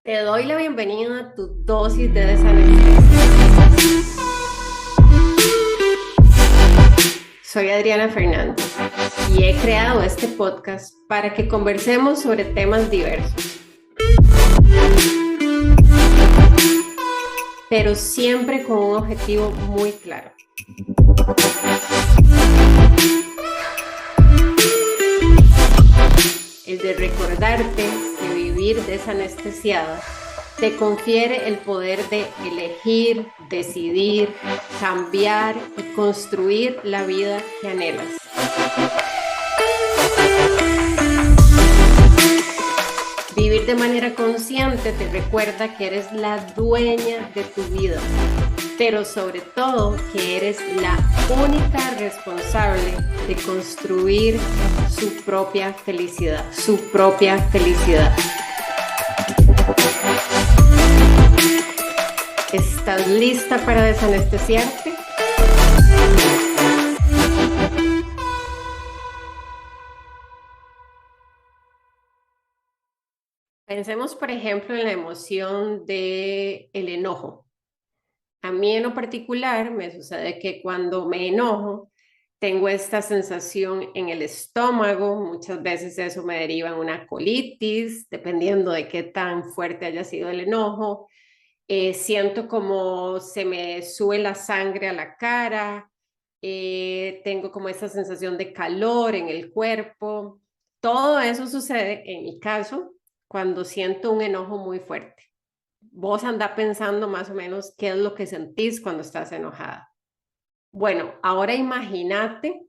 Te doy la bienvenida a tu dosis de desanestesia. Soy Adriana Fernández y he creado este podcast para que conversemos sobre temas diversos, pero siempre con un objetivo muy claro. El de recordarte que vivir desanestesiada te confiere el poder de elegir, decidir, cambiar y construir la vida que anhelas. Vivir de manera consciente te recuerda que eres la dueña de tu vida, pero sobre todo que eres la única responsable de construir su propia felicidad, ¿Estás lista para desanestesiarte? Pensemos, por ejemplo, en la emoción del enojo. A mí en lo particular me sucede que cuando me enojo, tengo esta sensación en el estómago, muchas veces eso me deriva en una colitis, dependiendo de qué tan fuerte haya sido el enojo. Siento como se me sube la sangre a la cara, tengo como esa sensación de calor en el cuerpo. Todo eso sucede, en mi caso, cuando siento un enojo muy fuerte. Vos andás pensando más o menos qué es lo que sentís cuando estás enojada. Bueno, ahora imagínate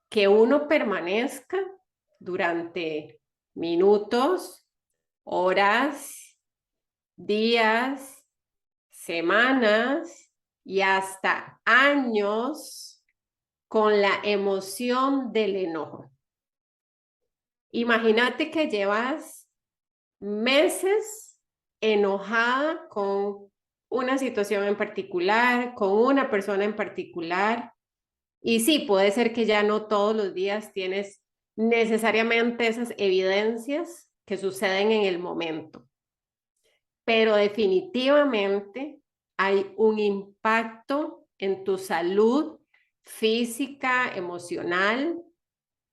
que uno permanezca durante minutos, horas, días, semanas y hasta años con la emoción del enojo. Imagínate que llevas meses enojada con una situación en particular, con una persona en particular. Y sí, puede ser que ya no todos los días tienes necesariamente esas evidencias que suceden en el momento, pero definitivamente hay un impacto en tu salud física, emocional,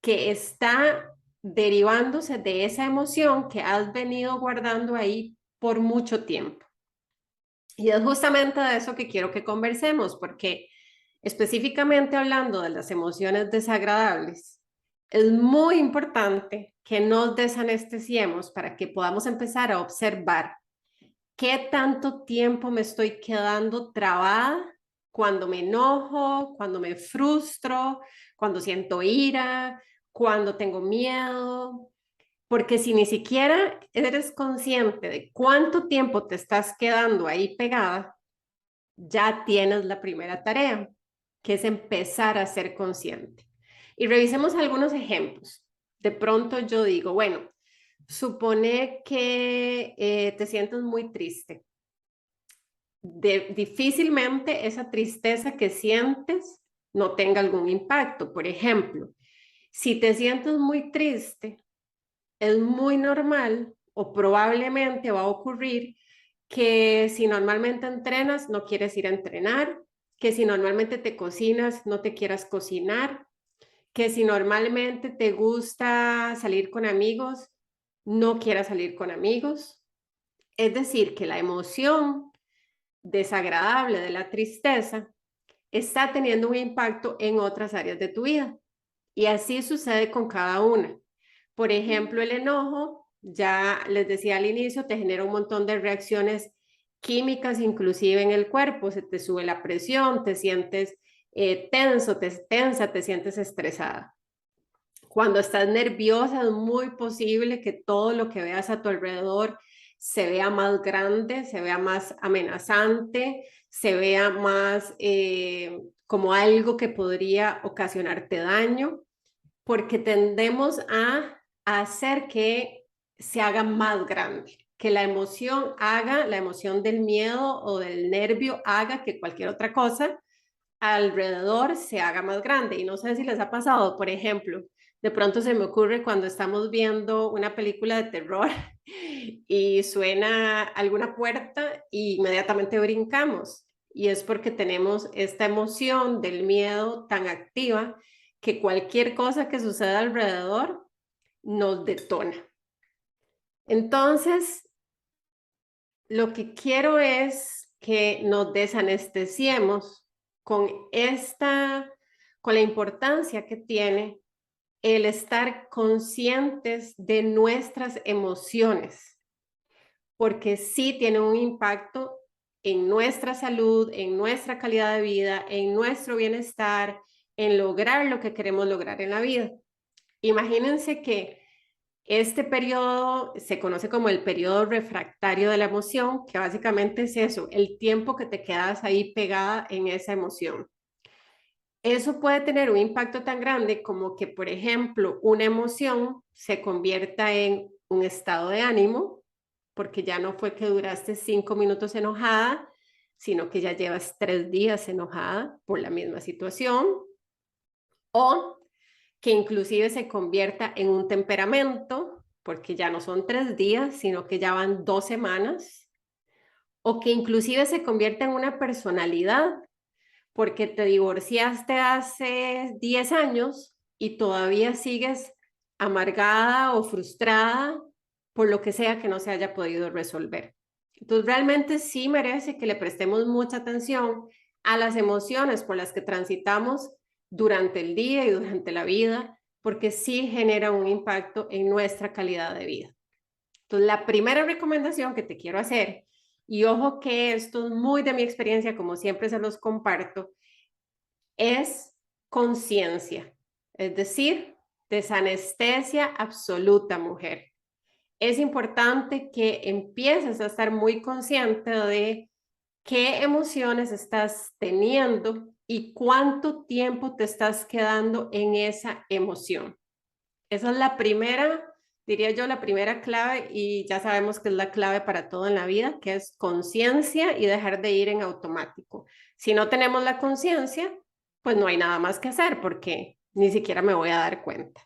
que está derivándose de esa emoción que has venido guardando ahí por mucho tiempo. Y es justamente de eso que quiero que conversemos, porque específicamente hablando de las emociones desagradables, es muy importante que nos desanestesiemos para que podamos empezar a observar qué tanto tiempo me estoy quedando trabada cuando me enojo, cuando me frustro, cuando siento ira, cuando tengo miedo. Porque si ni siquiera eres consciente de cuánto tiempo te estás quedando ahí pegada, ya tienes la primera tarea, que es empezar a ser consciente. Y revisemos algunos ejemplos. De pronto yo digo, bueno, supone que te sientes muy triste. Difícilmente esa tristeza que sientes no tenga algún impacto. Por ejemplo, si te sientes muy triste, es muy normal o probablemente va a ocurrir que si normalmente entrenas, no quieres ir a entrenar, que si normalmente te cocinas, no te quieras cocinar, que si normalmente te gusta salir con amigos, no quieras salir con amigos. Es decir, que la emoción desagradable de la tristeza está teniendo un impacto en otras áreas de tu vida. Y así sucede con cada una. Por ejemplo, el enojo, ya les decía al inicio, te genera un montón de reacciones químicas, inclusive en el cuerpo. Se te sube la presión, te sientes tenso, tensa, te sientes estresada. Cuando estás nerviosa es muy posible que todo lo que veas a tu alrededor se vea más grande, se vea más amenazante, se vea más como algo que podría ocasionarte daño, porque tendemos a hacer que se haga más grande, que la emoción haga, la emoción del miedo o del nervio haga que cualquier otra cosa alrededor se haga más grande. Y no sé si les ha pasado, por ejemplo, de pronto se me ocurre cuando estamos viendo una película de terror y suena alguna puerta y inmediatamente brincamos. Y es porque tenemos esta emoción del miedo tan activa que cualquier cosa que suceda alrededor nos detona. Entonces, lo que quiero es que nos desanestesiemos con con la importancia que tiene el estar conscientes de nuestras emociones, porque sí tiene un impacto en nuestra salud, en nuestra calidad de vida, en nuestro bienestar, en lograr lo que queremos lograr en la vida. Imagínense que este periodo se conoce como el periodo refractario de la emoción, que básicamente es eso, el tiempo que te quedas ahí pegada en esa emoción. Eso puede tener un impacto tan grande como que, por ejemplo, una emoción se convierta en un estado de ánimo, porque ya no fue que duraste 5 minutos enojada, sino que ya llevas 3 días enojada por la misma situación, o que inclusive se convierta en un temperamento, porque ya no son 3 días, sino que ya van 2 semanas, o que inclusive se convierta en una personalidad, porque te divorciaste hace 10 años y todavía sigues amargada o frustrada por lo que sea que no se haya podido resolver. Entonces, realmente sí merece que le prestemos mucha atención a las emociones por las que transitamos durante el día y durante la vida, porque sí genera un impacto en nuestra calidad de vida. Entonces, la primera recomendación que te quiero hacer, y ojo que esto es muy de mi experiencia, como siempre se los comparto, es conciencia, es decir, desanestesia absoluta, mujer. Es importante que empieces a estar muy consciente de qué emociones estás teniendo y cuánto tiempo te estás quedando en esa emoción. Esa es la primera, diría yo, la primera clave y ya sabemos que es la clave para todo en la vida, que es conciencia y dejar de ir en automático. Si no tenemos la conciencia, pues no hay nada más que hacer porque ni siquiera me voy a dar cuenta.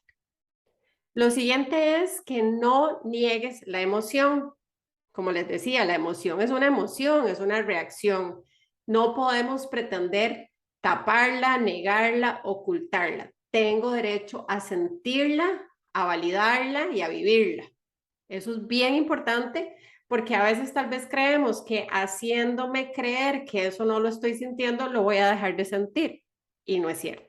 Lo siguiente es que no niegues la emoción. Como les decía, la emoción, es una reacción. No podemos pretender taparla, negarla, ocultarla. Tengo derecho a sentirla, a validarla y a vivirla. Eso es bien importante porque a veces tal vez creemos que haciéndome creer que eso no lo estoy sintiendo, lo voy a dejar de sentir. Y no es cierto.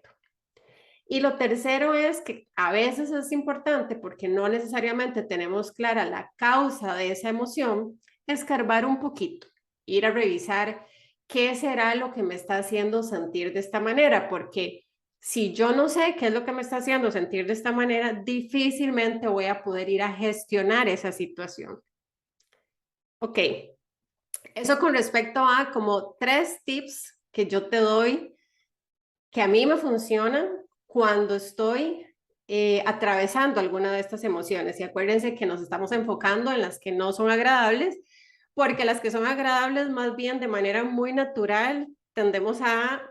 Y lo tercero es que a veces es importante porque no necesariamente tenemos clara la causa de esa emoción, escarbar un poquito, ir a revisar qué será lo que me está haciendo sentir de esta manera, porque si yo no sé qué es lo que me está haciendo sentir de esta manera, difícilmente voy a poder ir a gestionar esa situación. Ok, eso con respecto a como 3 tips que yo te doy que a mí me funcionan cuando estoy atravesando alguna de estas emociones. Y acuérdense que nos estamos enfocando en las que no son agradables, porque las que son agradables, más bien de manera muy natural, tendemos a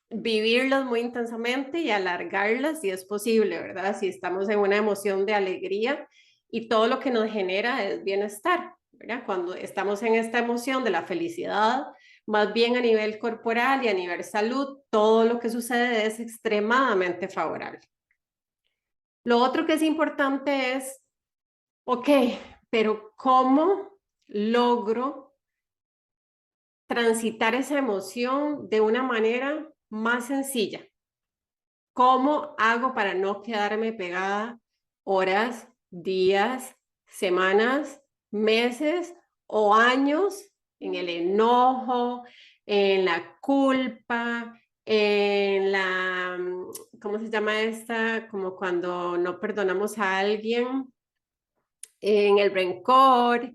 vivirlas muy intensamente y alargarlas si es posible, ¿verdad? Si estamos en una emoción de alegría y todo lo que nos genera es bienestar, ¿verdad? Cuando estamos en esta emoción de la felicidad, más bien a nivel corporal y a nivel salud, todo lo que sucede es extremadamente favorable. Lo otro que es importante es, ok, pero ¿cómo logro transitar esa emoción de una manera más sencilla? ¿Cómo hago para no quedarme pegada horas, días, semanas, meses o años en el enojo, en la culpa, en la, ¿cómo se llama esta? Como cuando no perdonamos a alguien, en el rencor,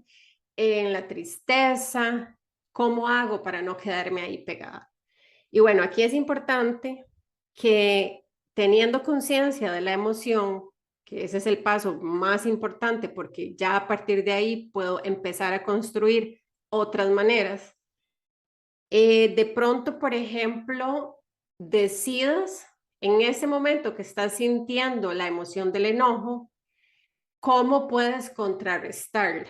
en la tristeza. ¿Cómo hago para no quedarme ahí pegada? Y bueno, aquí es importante que teniendo conciencia de la emoción, que ese es el paso más importante porque ya a partir de ahí puedo empezar a construir otras maneras. De pronto, por ejemplo, decidas en ese momento que estás sintiendo la emoción del enojo, ¿cómo puedes contrarrestarla?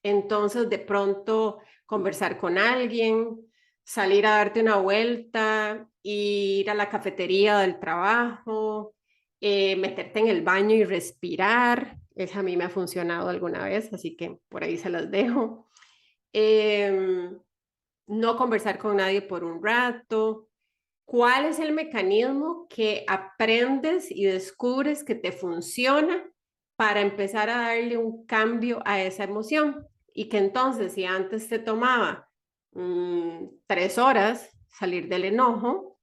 Entonces, de pronto, conversar con alguien, salir a darte una vuelta, ir a la cafetería del trabajo, meterte en el baño y respirar. Esa a mí me ha funcionado alguna vez, así que por ahí se las dejo. No conversar con nadie por un rato. ¿Cuál es el mecanismo que aprendes y descubres que te funciona para empezar a darle un cambio a esa emoción? Y que entonces, si antes te tomaba 3 horas salir del enojo,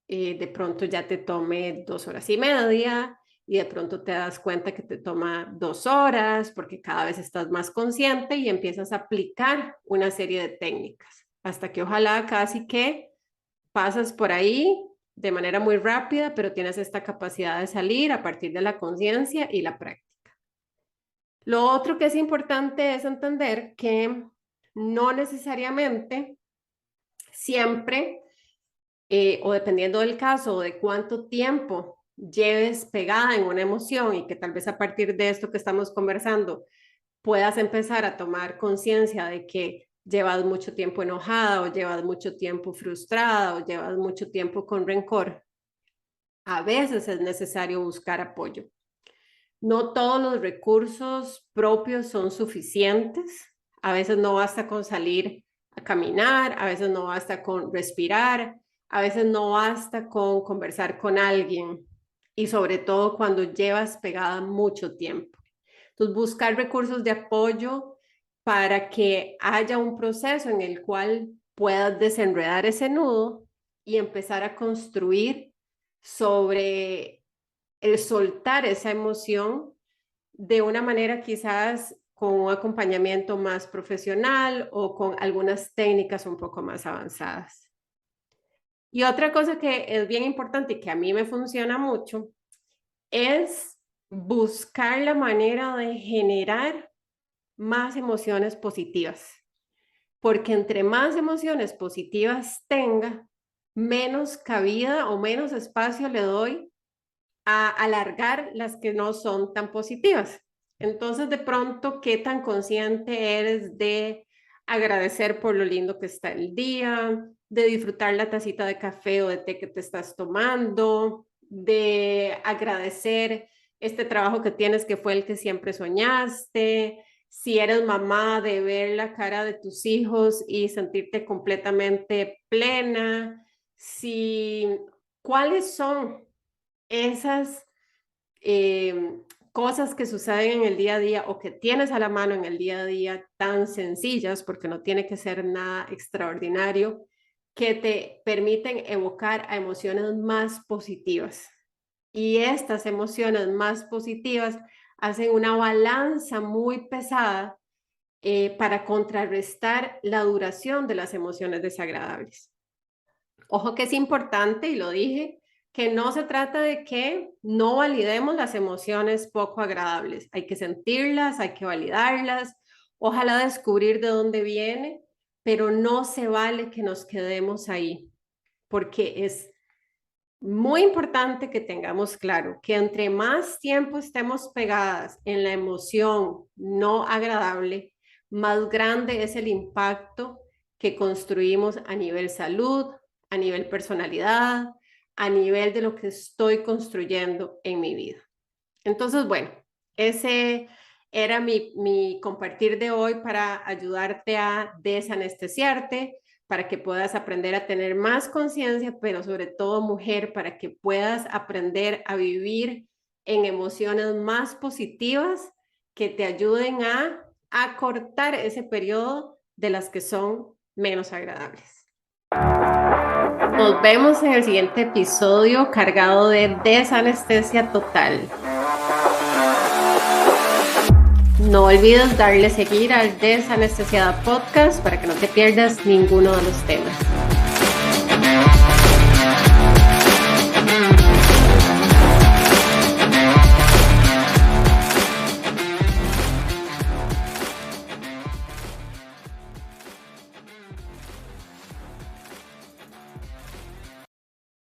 de pronto ya te tome 2 horas y media, y de pronto te das cuenta que te toma 2 horas, porque cada vez estás más consciente y empiezas a aplicar una serie de técnicas, hasta que ojalá casi que pasas por ahí de manera muy rápida, pero tienes esta capacidad de salir a partir de la conciencia y la práctica. Lo otro que es importante es entender que no necesariamente siempre, o dependiendo del caso, o de cuánto tiempo lleves pegada en una emoción, y que tal vez a partir de esto que estamos conversando puedas empezar a tomar conciencia de que llevas mucho tiempo enojada, o llevas mucho tiempo frustrada, o llevas mucho tiempo con rencor. A veces es necesario buscar apoyo. No todos los recursos propios son suficientes. A veces no basta con salir a caminar, a veces no basta con respirar, a veces no basta con conversar con alguien, y sobre todo cuando llevas pegada mucho tiempo. Entonces, buscar recursos de apoyo para que haya un proceso en el cual puedas desenredar ese nudo y empezar a construir sobre el soltar esa emoción de una manera quizás con un acompañamiento más profesional o con algunas técnicas un poco más avanzadas. Y otra cosa que es bien importante y que a mí me funciona mucho es buscar la manera de generar más emociones positivas, porque entre más emociones positivas tenga, menos cabida o menos espacio le doy a alargar las que no son tan positivas. Entonces, de pronto, ¿qué tan consciente eres de agradecer por lo lindo que está el día, de disfrutar la tacita de café o de té que te estás tomando, de agradecer este trabajo que tienes que fue el que siempre soñaste? Si eres mamá, de ver la cara de tus hijos y sentirte completamente plena. ¿Cuáles son esas cosas que suceden en el día a día o que tienes a la mano en el día a día, tan sencillas, porque no tiene que ser nada extraordinario, que te permiten evocar a emociones más positivas? Y estas emociones más positivas hacen una balanza muy pesada para contrarrestar la duración de las emociones desagradables. Ojo que es importante, y lo dije, que no se trata de que no validemos las emociones poco agradables. Hay que sentirlas, hay que validarlas, ojalá descubrir de dónde viene, pero no se vale que nos quedemos ahí, porque es muy importante que tengamos claro que entre más tiempo estemos pegadas en la emoción no agradable, más grande es el impacto que construimos a nivel salud, a nivel personalidad, a nivel de lo que estoy construyendo en mi vida. Entonces, bueno, ese era mi compartir de hoy para ayudarte a desanestesiarte, para que puedas aprender a tener más conciencia, pero sobre todo, mujer, para que puedas aprender a vivir en emociones más positivas que te ayuden a acortar ese periodo de las que son menos agradables. Nos vemos en el siguiente episodio cargado de desanestesia total. No olvides darle seguir al Desanestesiada Podcast para que no te pierdas ninguno de los temas.